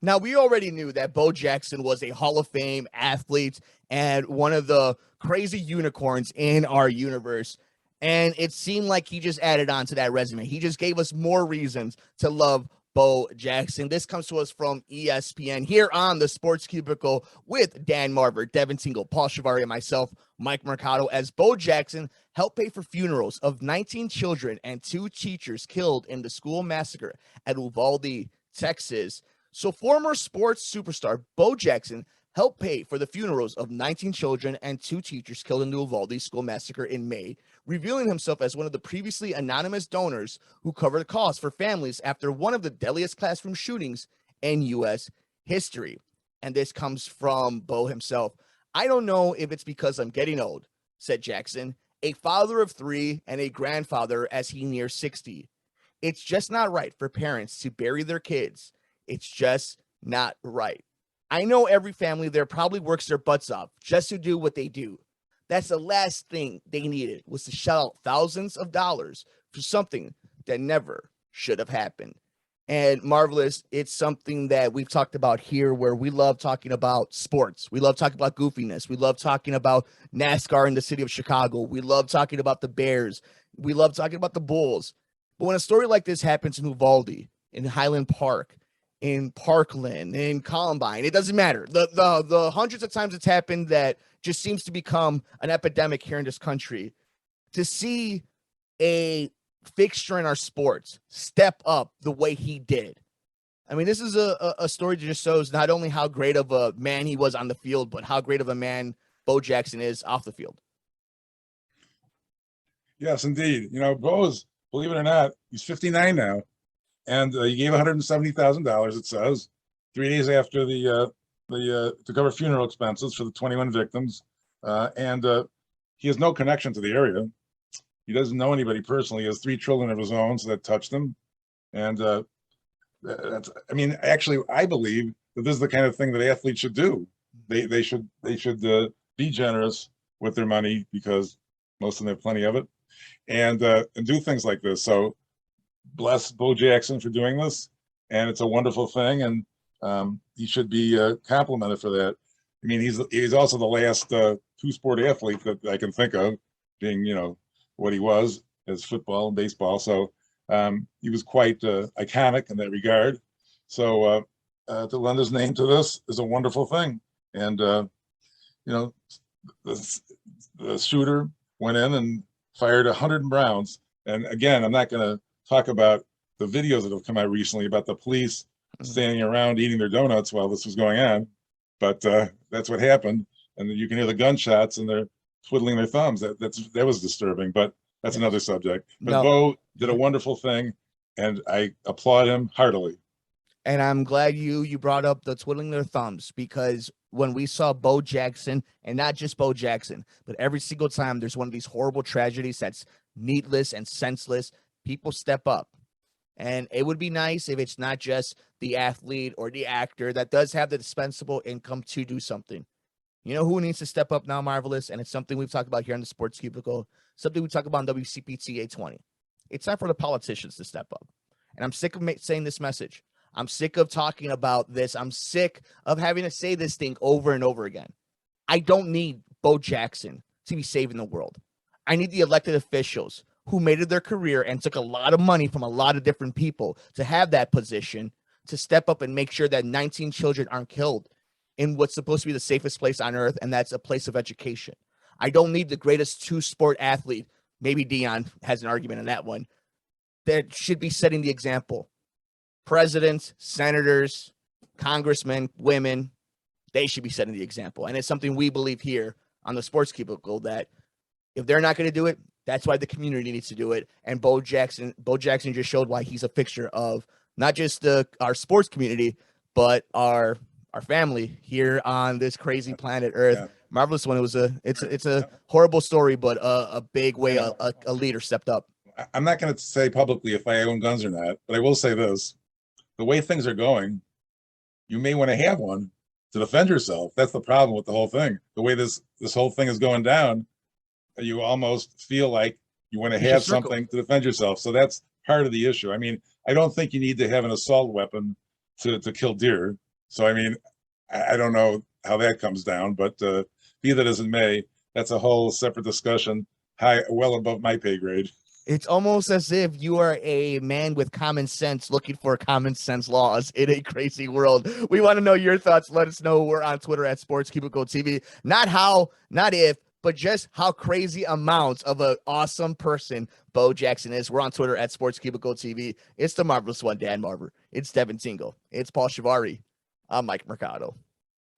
Now, we already knew that Bo Jackson was a Hall of Fame athlete and one of the crazy unicorns in our universe. And it seemed like he just added on to that resume. He just gave us more reasons to love Bo Jackson. This comes to us from ESPN here on the Sports Cubicle with Dan Marver, Devin Tingle, Paul Chivari, and myself, Mike Mercado, as Bo Jackson helped pay for funerals of 19 children and 2 teachers killed in the school massacre at Uvalde, Texas. So former sports superstar Bo Jackson helped pay for the funerals of 19 children and 2 teachers killed in the Uvalde school massacre in May, revealing himself as one of the previously anonymous donors who covered costs for families after one of the deadliest classroom shootings in U.S. history. And this comes from Bo himself. "I don't know if it's because I'm getting old," said Jackson, a father of 3 and a grandfather as he nears 60. "It's just not right for parents to bury their kids. It's just not right. I know every family there probably works their butts off just to do what they do. That's the last thing they needed, was to shell out thousands of dollars for something that never should have happened." And Marvelous, it's something that we've talked about here, where we love talking about sports. We love talking about goofiness. We love talking about NASCAR in the city of Chicago. We love talking about the Bears. We love talking about the Bulls. But when a story like this happens in Uvalde, in Highland Park, in Parkland, in Columbine, it doesn't matter. The hundreds of times it's happened, that just seems to become an epidemic here in this country. To see a fixture in our sports step up the way he did, I mean, this is a story that just shows not only how great of a man he was on the field, but how great of a man Bo Jackson is off the field. Yes, indeed. You know, Bo's, believe it or not, he's 59 now, and he gave $170,000. It says 3 days after the to cover funeral expenses for the 21 victims, and he has no connection to the area. He doesn't know anybody personally. He has 3 children of his own, so that touched him. And that's, I mean, actually, I believe that this is the kind of thing that athletes should do. They should be generous with their money, because most of them have plenty of it, and do things like this. So bless Bo Jackson for doing this, and it's a wonderful thing, and he should be complimented for that. I mean, he's also the last 2-sport athlete that I can think of, being, you know, what he was as football and baseball. So he was quite iconic in that regard. So to lend his name to this is a wonderful thing. And you know, the shooter went in and fired 100 rounds. And again, I'm not going to talk about the videos that have come out recently about the police standing around eating their donuts while this was going on, but that's what happened. And you can hear the gunshots, and they're twiddling their thumbs. That was disturbing, but that's another subject. But Bo did a wonderful thing, and I applaud him heartily. And I'm glad you brought up the twiddling their thumbs, because when we saw Bo Jackson, and not just Bo Jackson, but every single time there's one of these horrible tragedies that's needless and senseless, people step up. And it would be nice if it's not just the athlete or the actor that does have the dispensable income to do something. You know who needs to step up now, Marvelous? And it's something we've talked about here on the Sports Cubicle, something we talk about on WCPT 820. It's time for the politicians to step up. And I'm sick of saying this message. I'm sick of talking about this. I'm sick of having to say this thing over and over again. I don't need Bo Jackson to be saving the world. I need the elected officials who made it their career and took a lot of money from a lot of different people to have that position, to step up and make sure that 19 children aren't killed in what's supposed to be the safest place on earth, and that's a place of education. I don't need the greatest 2-sport athlete, maybe Dion has an argument on that one, that should be setting the example. Presidents, senators, congressmen, women, they should be setting the example. And it's something we believe here on the Sports Cubicle, that if they're not going to do it, that's why the community needs to do it. And Bo Jackson just showed why he's a fixture of not just our sports community, but our family here on this crazy planet Earth. Yeah. Marvelous one. It's a horrible story, but a big way a leader stepped up. I'm not going to say publicly if I own guns or not, but I will say this: the way things are going, you may want to have one to defend yourself. That's the problem with the whole thing. The way this whole thing is going down, you almost feel like you want to have something to defend yourself. So that's part of the issue. I mean, I don't think you need to have an assault weapon to kill deer. So, I mean, I don't know how that comes down, but be that as it may, that's a whole separate discussion, well above my pay grade. It's almost as if you are a man with common sense looking for common sense laws in a crazy world. We want to know your thoughts. Let us know. We're on Twitter at Sports Cubicle TV. Not how, not if, but just how crazy amounts of an awesome person Bo Jackson is. We're on Twitter at Sports Cubicle TV. It's the marvelous one, Dan Marver. It's Devin Tingle. It's Paul Chivari. I'm Mike Mercado.